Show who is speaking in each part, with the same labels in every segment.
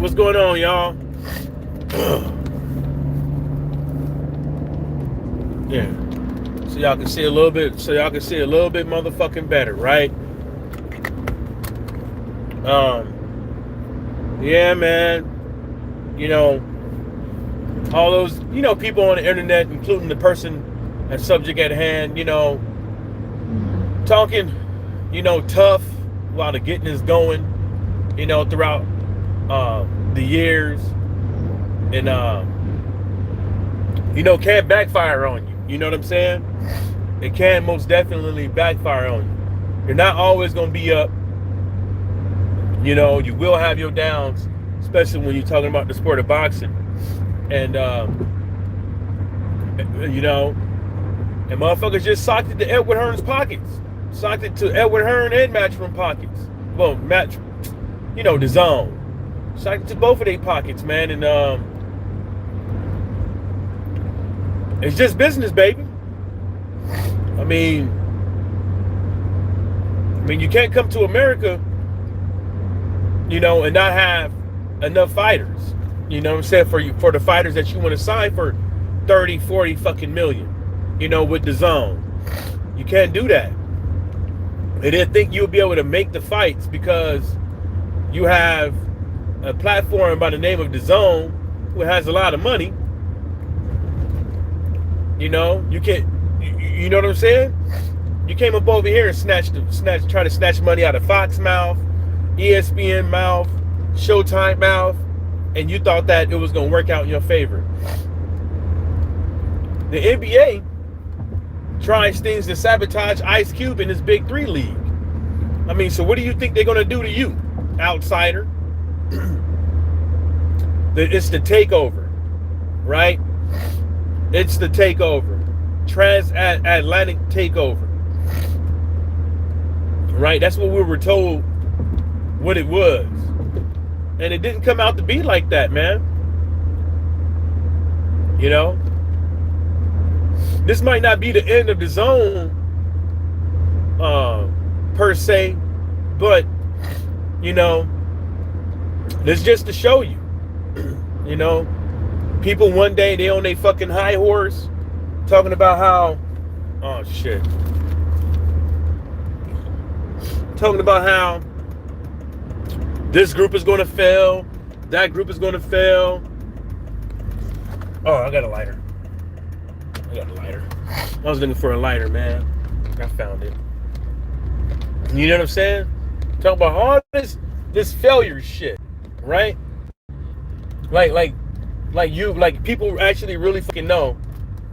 Speaker 1: What's going on, y'all? Yeah. So y'all can see a little bit. So y'all can see a little bit motherfucking better, right? Yeah, man. You know, all those, people on the internet, including the person and subject at hand, talking, tough while the getting is going, throughout the years, and can backfire on you. You know what I'm saying? It can most definitely backfire on you. You're not always gonna be up. You will have your downs, especially when you're talking about the sport of boxing. And and motherfuckers just socked it to Edward Hearn's pockets. Socked it to Edward Hearn and Matchroom pockets. Well, the zone. Socked it to both of their pockets, man. And it's just business, baby. I mean, you can't come to America, and not have enough fighters. You know what I'm saying? For the fighters that you want to sign for 30, 40 fucking million, with the zone. You can't do that. They didn't think you'll be able to make the fights because you have a platform by the name of the zone who has a lot of money. You can't, you know what I'm saying? You came up over here and try to snatch money out of Fox mouth, ESPN mouth, Showtime mouth, and you thought that it was going to work out in your favor. The NBA tries things to sabotage Ice Cube in his Big Three league. So what do you think they're going to do to you, outsider? It's the takeover, right? It's the takeover. Transatlantic takeover. Right? That's what we were told what it was. And it didn't come out to be like that, man. This might not be the end of the zone, per se, but, it's just to show you, people one day, they on their fucking high horse, talking about how, oh shit, talking about how this group is going to fail, that group is going to fail. Oh, I got a lighter. I was looking for a lighter, man. I found it. You know what I'm saying? Talking about all this failure shit, right? Like people actually really fucking know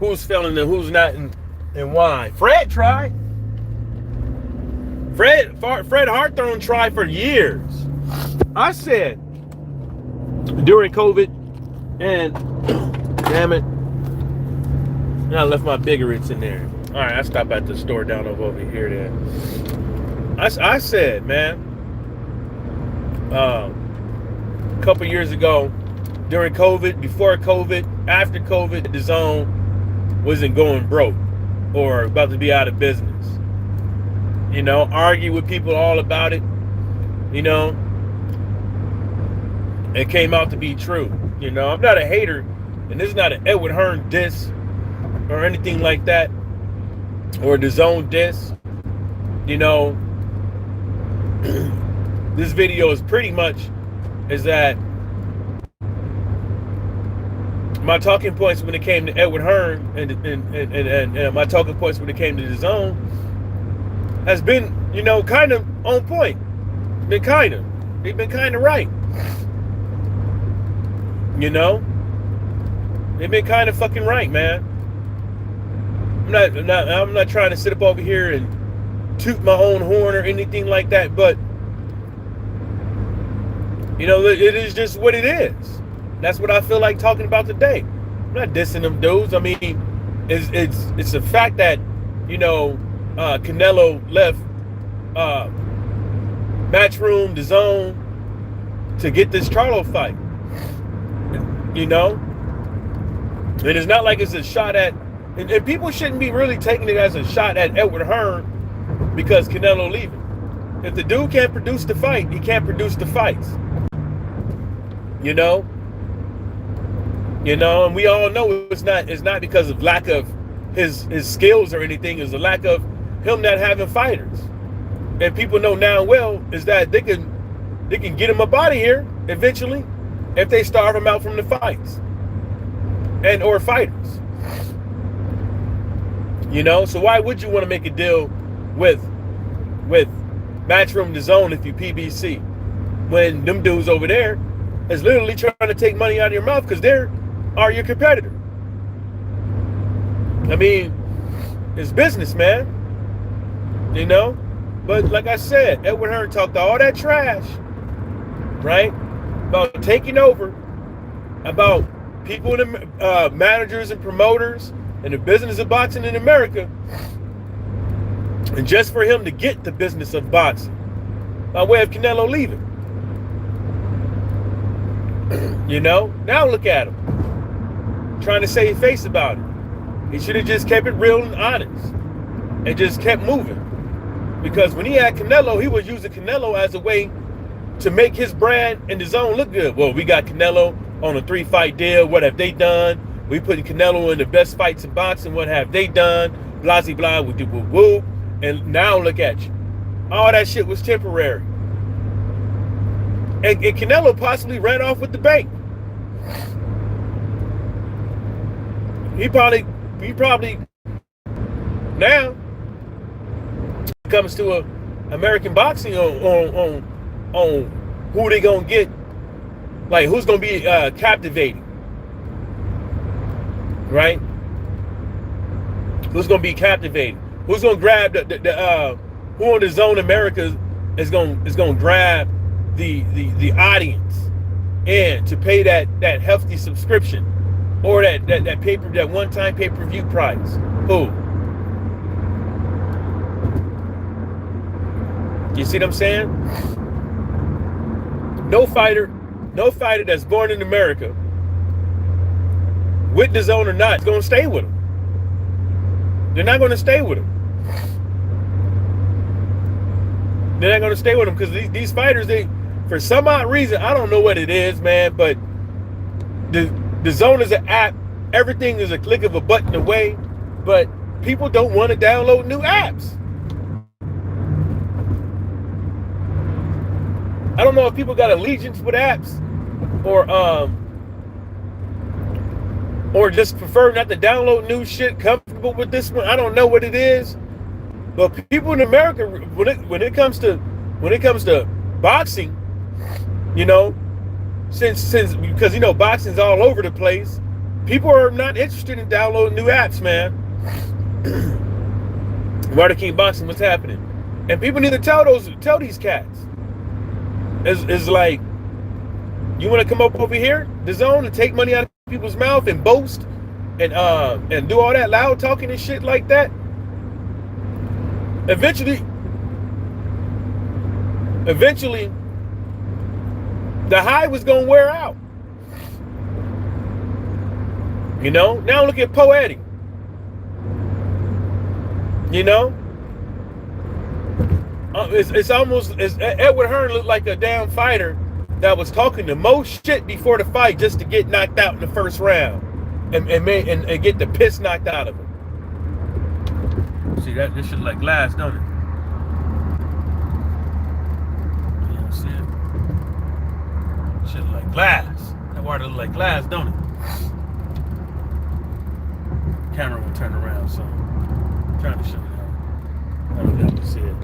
Speaker 1: who's failing and who's not, and why. Fred tried. Fred Hawthorne tried for years. I said during COVID, and damn it, I left my bigots in there. All right, I stopped at the store down over here. Then I said, man, a couple years ago, during COVID, before COVID, after COVID, the zone wasn't going broke or about to be out of business. Argue with people all about it. It came out to be true. I'm not a hater, and this is not an Edward Hearn diss or anything like that, or the zone diss. This video is pretty much is that my talking points when it came to Edward Hearn and my talking points when it came to the zone has been, kind of on point. They've been kind of right. They've been kind of fucking right, man. I'm not trying to sit up over here and toot my own horn or anything like that, but it is just what it is. That's what I feel like talking about today. I'm not dissing them dudes. It's a fact that Canelo left Matchroom, the zone, to get this Charlo fight. And it's not like it's a shot at, and people shouldn't be really taking it as a shot at Edward Hearn because Canelo leaving. If the dude can't produce the fight, he can't produce the fights. You know, and we all know it's not because of lack of his skills or anything. It's a lack of him not having fighters. And people know now well is that they can get him up out of here eventually if they starve him out from the fights and or fighters. So why would you want to make a deal with Matchroom DAZN if you PBC when them dudes over there is literally trying to take money out of your mouth because they are your competitor? I mean, it's business, man. But like I said, Edward Hearn talked all that trash, right? About taking over, about people, managers and promoters, and the business of boxing in America, and just for him to get the business of boxing by way of Canelo leaving. Now look at him trying to save face about it. He should have just kept it real and honest and just kept moving. Because when he had Canelo, he was using Canelo as a way to make his brand and his own look good. Well, we got Canelo on a 3-fight deal. What have they done? We putting Canelo in the best fights in boxing. What have they done? Blah, blah, blah, we do woo woo. And now look at you. All that shit was temporary. And Canelo possibly ran off with the bank. He probably now comes to American boxing on who they gonna get, like who's gonna be captivating, right? Who's gonna be captivating? Who's gonna grab the who on the Zone America is gonna grab the audience and to pay that hefty subscription or that one-time pay-per-view price? Who? You see what I'm saying? No fighter that's born in America, with the Zone or not, is going to stay with him. They're not going to stay with him. They're not going to stay with him because these fighters, for some odd reason, I don't know what it is, man, but the Zone is an app. Everything is a click of a button away, but people don't want to download new apps. I don't know if people got allegiance with apps or just prefer not to download new shit, comfortable with this one. I don't know what it is. But people in America, when it comes to boxing, since because boxing's all over the place, people are not interested in downloading new apps, man. Martin King Boxing, what's happening? And people need to tell these cats. It's like, you want to come up over here, the Zone, and take money out of people's mouth and boast and do all that loud talking and shit like that. Eventually, the high was gonna wear out. Now look at Poetic. It's almost as Edward Hearn looked like a damn fighter that was talking the most shit before the fight just to get knocked out in the first round and get the piss knocked out of him. See that? This shit like glass, don't it? You see it? Shit like glass. That water look like glass, don't it? Camera will turn around, so I'm trying to show you how to see it.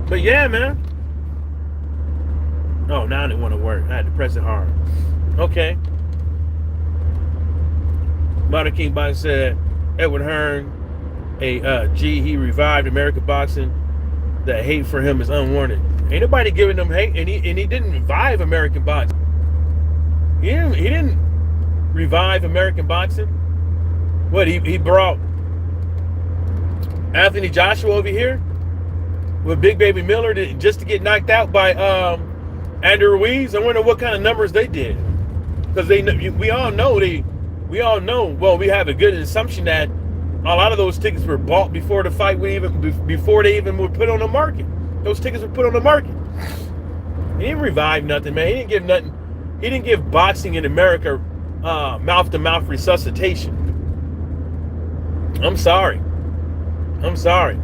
Speaker 1: But yeah, man. Oh, now it didn't want to work. I had to press it hard. Okay. Martin King Boxing said Edward Hearn, he revived American boxing. That hate for him is unwarranted. Ain't nobody giving him hate, and he didn't revive American boxing. He didn't revive American boxing. What, he brought Anthony Joshua over here with Big Baby Miller just to get knocked out by Andrew Ruiz? I wonder what kind of numbers they did, because we all know. Well, we have a good assumption that a lot of those tickets were bought before the fight before they even were put on the market. Those tickets were put on the market. He didn't revive nothing, man. He didn't give nothing. He didn't give boxing in America mouth-to-mouth resuscitation. I'm sorry. I'm sorry.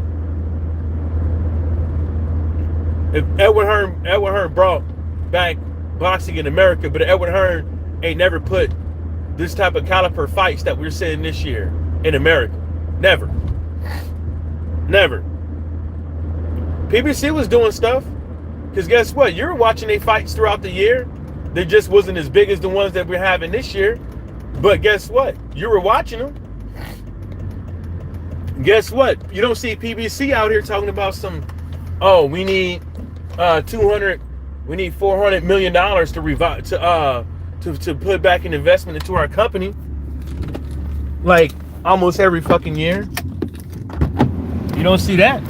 Speaker 1: If Edward Hearn brought back boxing in America, but Edward Hearn ain't never put this type of caliber fights that we're seeing this year in America. Never. Never. PBC was doing stuff. Because guess what? You're watching their fights throughout the year. They just wasn't as big as the ones that we're having this year. But guess what? You were watching them. Guess what? You don't see PBC out here talking about some, oh, we need $400 million to revive to put back an investment into our company. Like almost every fucking year. You don't see that.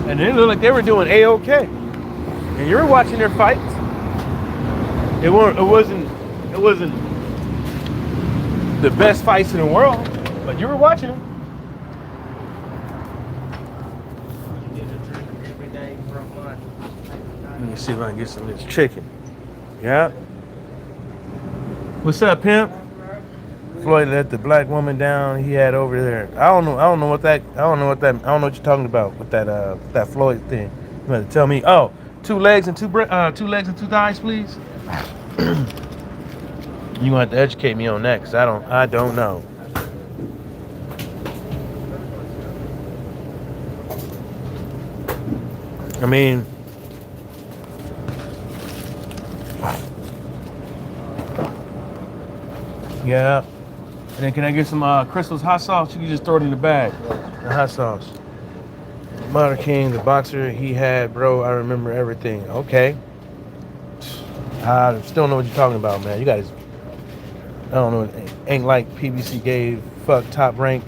Speaker 1: And it looked like they were doing A-okay. And you were watching their fights. It wasn't the best fights in the world, but you were watching them. Let me see if I can get some of this chicken. Yeah. What's up, pimp? Floyd let the black woman down he had over there. I don't know what you're talking about with that Floyd thing. You have to tell me. Oh, two legs and two thighs, please. You gonna have to educate me on that, cause I don't know. I mean, yeah. And then can I get some Crystal's hot sauce? You can just throw it in the bag. The hot sauce. Martin King, the boxer he had, bro. I remember everything. Okay. I still don't know what you're talking about, man. You guys, I don't know. It ain't like PBC gave fuck top rank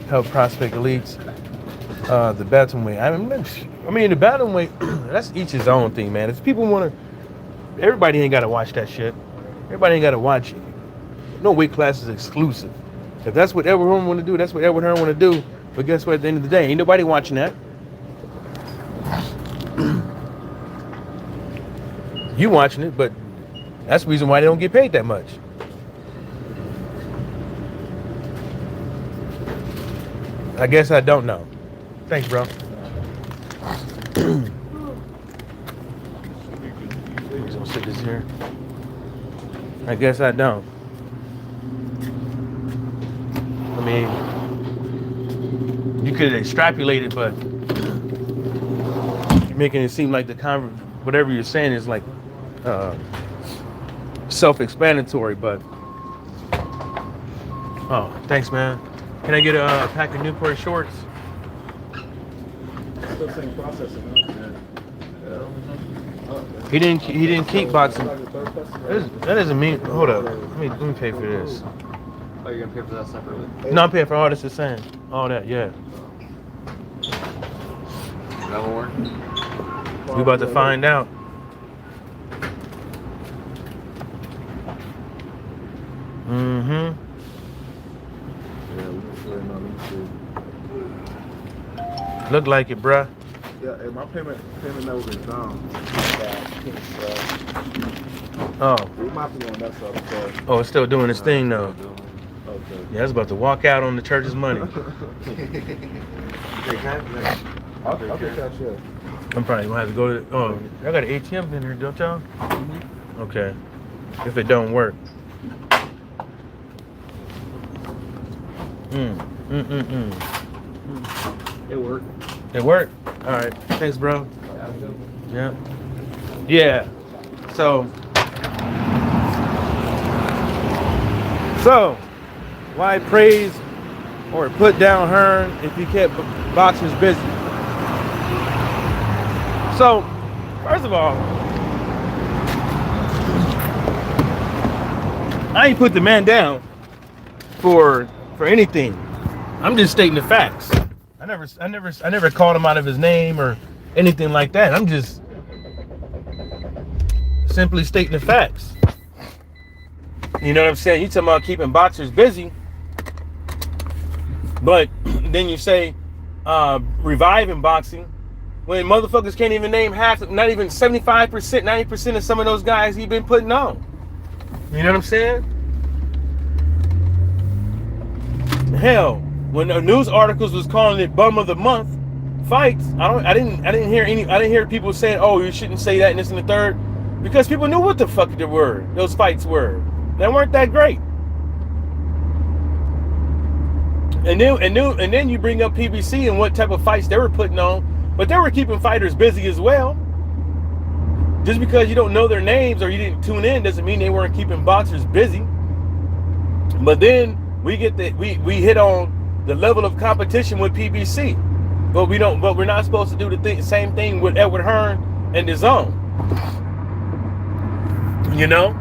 Speaker 1: health prospect elites the bantamweight. I mean the bantamweight. That's each his own thing, man. If people want to, everybody ain't got to watch that shit. Everybody ain't got to watch it. No weight class is exclusive. If that's what Edward Hearn want to do, that's what Edward Hearn want to do. But guess what? At the end of the day, ain't nobody watching that. You watching it, but that's the reason why they don't get paid that much. I guess I don't know. Thanks, bro. I'm just gonna sit this here. I guess I don't. I mean, you could extrapolate it, but you're making it seem like whatever you're saying is like self-explanatory. But oh, thanks, man. Can I get a pack of Newport shorts?
Speaker 2: Still same processing, huh?
Speaker 1: He didn't keep boxing. That doesn't mean. Hold up. Let me pay for this.
Speaker 2: Oh, you're gonna pay for that separately?
Speaker 1: No, I'm paying for all this the same. All that, yeah.
Speaker 2: That will work.
Speaker 1: We about to find out. Mm-hmm.
Speaker 2: Yeah,
Speaker 1: Look like it, bruh.
Speaker 2: yeah, hey, my payment levels is down.
Speaker 1: Oh.
Speaker 2: We might be on that stuff. So.
Speaker 1: Oh, it's still doing its thing though.
Speaker 2: Okay.
Speaker 1: Yeah, it's about to walk out on the church's money.
Speaker 2: I'll take cash, yeah.
Speaker 1: I'm probably gonna have to go to. Oh, I got an ATM in here, don't y'all?
Speaker 2: Mm-hmm.
Speaker 1: Okay. If it don't work.
Speaker 2: It worked.
Speaker 1: It worked. All right. Thanks, bro. Yeah. Yeah. So, why praise or put down Hearn if he kept boxers busy? So, first of all, I ain't put the man down for anything. I'm just stating the facts. I never called him out of his name or anything like that. I'm just simply stating the facts. You know what I'm saying? You talking about keeping boxers busy, but then you say reviving boxing when motherfuckers can't even name half, not even 75%, 90% of some of those guys he been putting on. You know what I'm saying? Hell, when the news articles was calling it bum of the month fights, I didn't hear people saying, oh, you shouldn't say that and this and the third, because people knew what the fuck those fights were. They weren't that great. And then you bring up PBC and what type of fights they were putting on, but they were keeping fighters busy as well. Just because you don't know their names or you didn't tune in doesn't mean they weren't keeping boxers busy. But then we hit on the level of competition with PBC, but we're not supposed to do the same thing with Edward Hearn and DAZN. You know,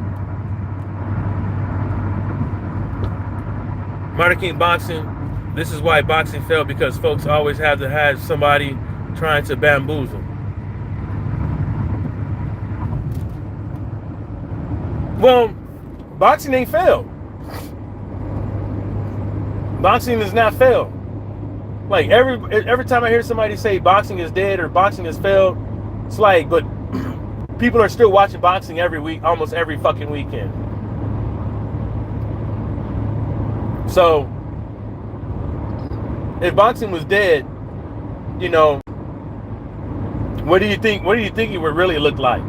Speaker 1: Martin King boxing. This is why boxing failed, because folks always have to have somebody trying to bamboozle. Well, boxing ain't failed. Boxing has not failed. Like every time I hear somebody say boxing is dead or boxing has failed, it's like, but people are still watching boxing every week, almost every fucking weekend. So if boxing was dead, you know, what do you think it would really look like?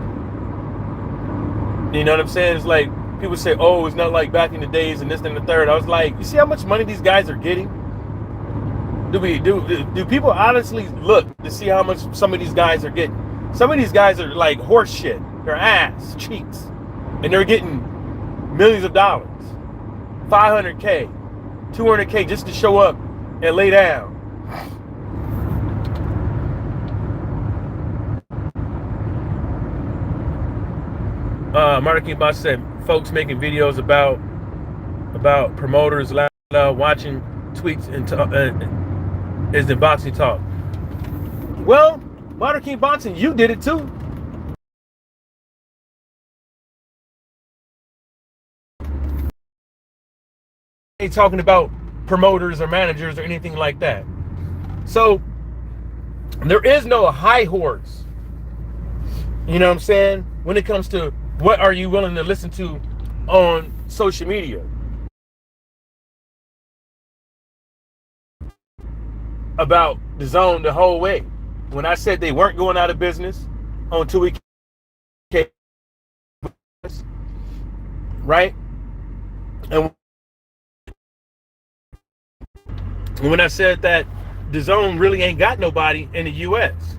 Speaker 1: You know what I'm saying? It's like people say, oh, it's not like back in the days and this and the third. I was like, you see how much money these guys are getting? Do people honestly look to see how much some of these guys are getting? Some of these guys are like horse shit. They're ass cheeks. And they're getting millions of dollars. $500K, $200K just to show up and lay down. Martin King Boss said, folks making videos about promoters loud watching tweets and is the boxing talk. Well, Martin King Boxing, you did it too. Ain't talking about promoters or managers or anything like that. So there is no high horse. You know what I'm saying? When it comes to what are you willing to listen to on social media? About DAZN the whole way. When I said they weren't going out of business on 2 week, right? And when I said that DAZN really ain't got nobody in the U.S.,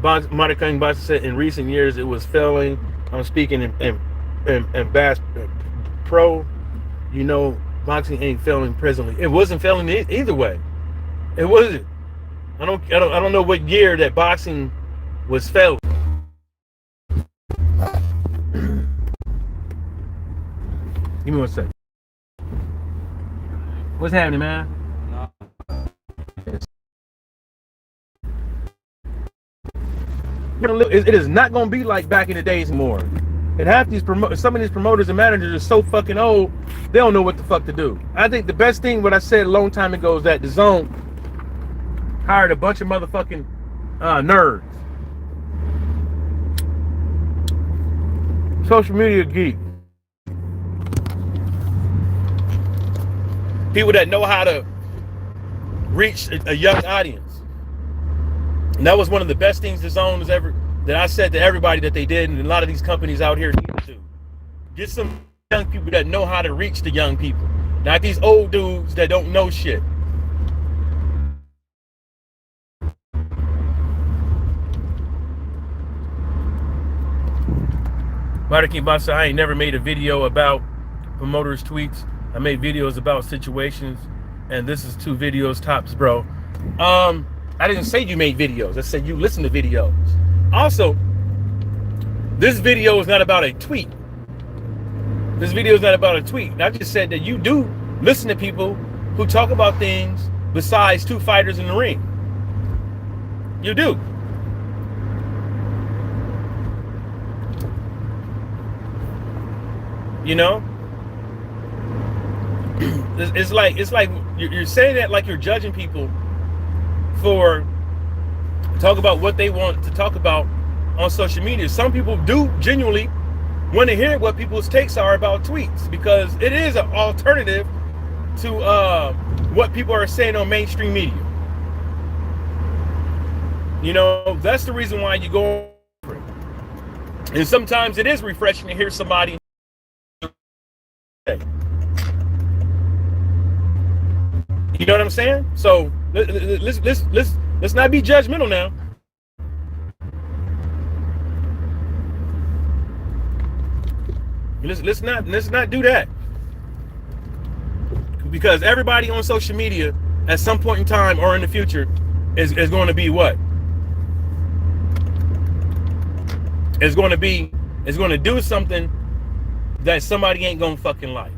Speaker 1: Martin King Boxing said in recent years it was failing. I'm speaking in Bass Pro. You know, boxing ain't failing presently. It wasn't failing either way. It wasn't. I don't know what year that boxing was failing. Give me one second. What's happening, man? It is not going to be like back in the days anymore. And some of these promoters and managers are so fucking old, they don't know what the fuck to do. I think the best thing, what I said a long time ago, is that DAZN hired a bunch of motherfucking nerds. Social media geek. People that know how to reach a young audience. And that was one of the best things DAZN has ever, that I said to everybody that they did, and a lot of these companies out here need to do. Get some young people that know how to reach the young people. Not these old dudes that don't know shit. Martin King Boss said, I ain't never made a video about promoters' tweets. I made videos about situations, and this is 2 videos tops, bro. I didn't say you made videos. I said you listen to videos. Also, this video is not about a tweet. This video is not about a tweet. I just said that you do listen to people who talk about things besides 2 fighters in the ring. You do. You know? It's like you're saying that like you're judging people for talk about what they want to talk about on social media. Some people do genuinely want to hear what people's takes are about tweets, because it is an alternative to what people are saying on mainstream media. You know, that's the reason why you go over it. And sometimes it is refreshing to hear somebody say. You know what I'm saying? So let's not be judgmental now. Let's not do that, because everybody on social media at some point in time or in the future is going to be what? Is going to do something that somebody ain't gonna fucking like.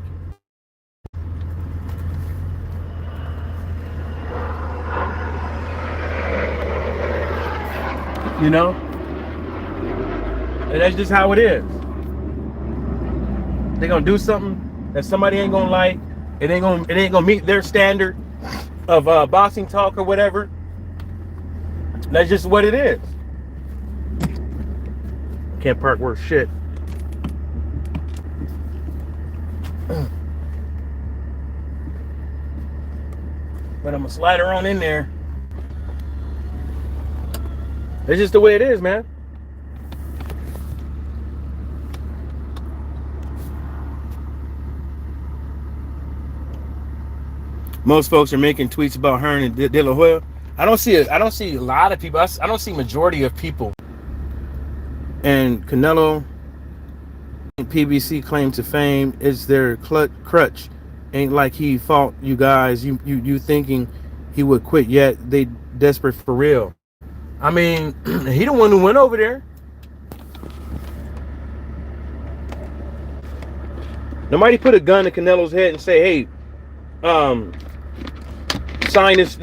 Speaker 1: You know? And that's just how it is. They're gonna do something that somebody ain't gonna like. It ain't gonna meet their standard of boxing talk or whatever. That's just what it is. Can't park worth shit. But I'm gonna slide her on in there. It's just the way it is, man. Most folks are making tweets about Hearn and De La Hoya. I don't see a lot of people. I don't see majority of people. And Canelo and PBC claim to fame is their crutch. Ain't like he fought you guys. You thinking he would quit yet? They desperate for real. I mean, he the one who went over there. Nobody put a gun to Canelo's head and say, "Hey, sign this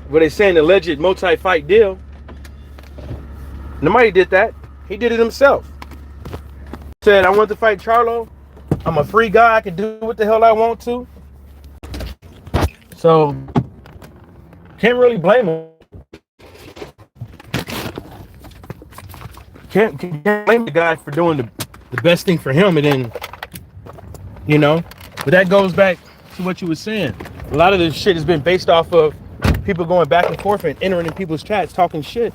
Speaker 1: what they saying, alleged multi-fight deal." Nobody did that. He did it himself. Said, "I want to fight Charlo. I'm a free guy. I can do what the hell I want to." So can't really blame him. Can't blame the guy for doing the best thing for him, and then, you know. But that goes back to what you were saying. A lot of this shit has been based off of people going back and forth and entering in people's chats talking shit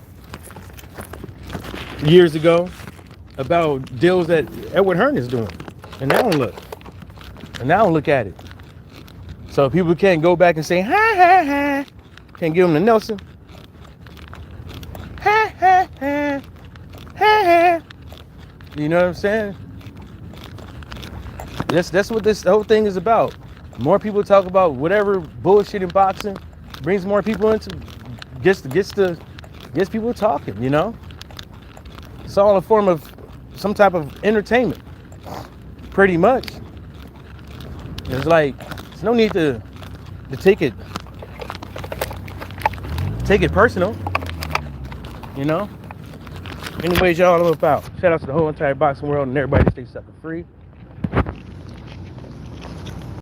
Speaker 1: years ago about deals that Edward Hearn is doing. And now look at it. So people can't go back and say, ha ha ha. Can't give them the Nelson. Ha ha ha. Ha ha. You know what I'm saying? That's what this whole thing is about. More people talk about whatever bullshit in boxing, brings more people into, gets people talking, you know? It's all a form of some type of entertainment, pretty much. It's like, there's no need to take it personal, you know? Anyways, y'all, I'm about. Shout out to the whole entire boxing world and everybody stay sucker free.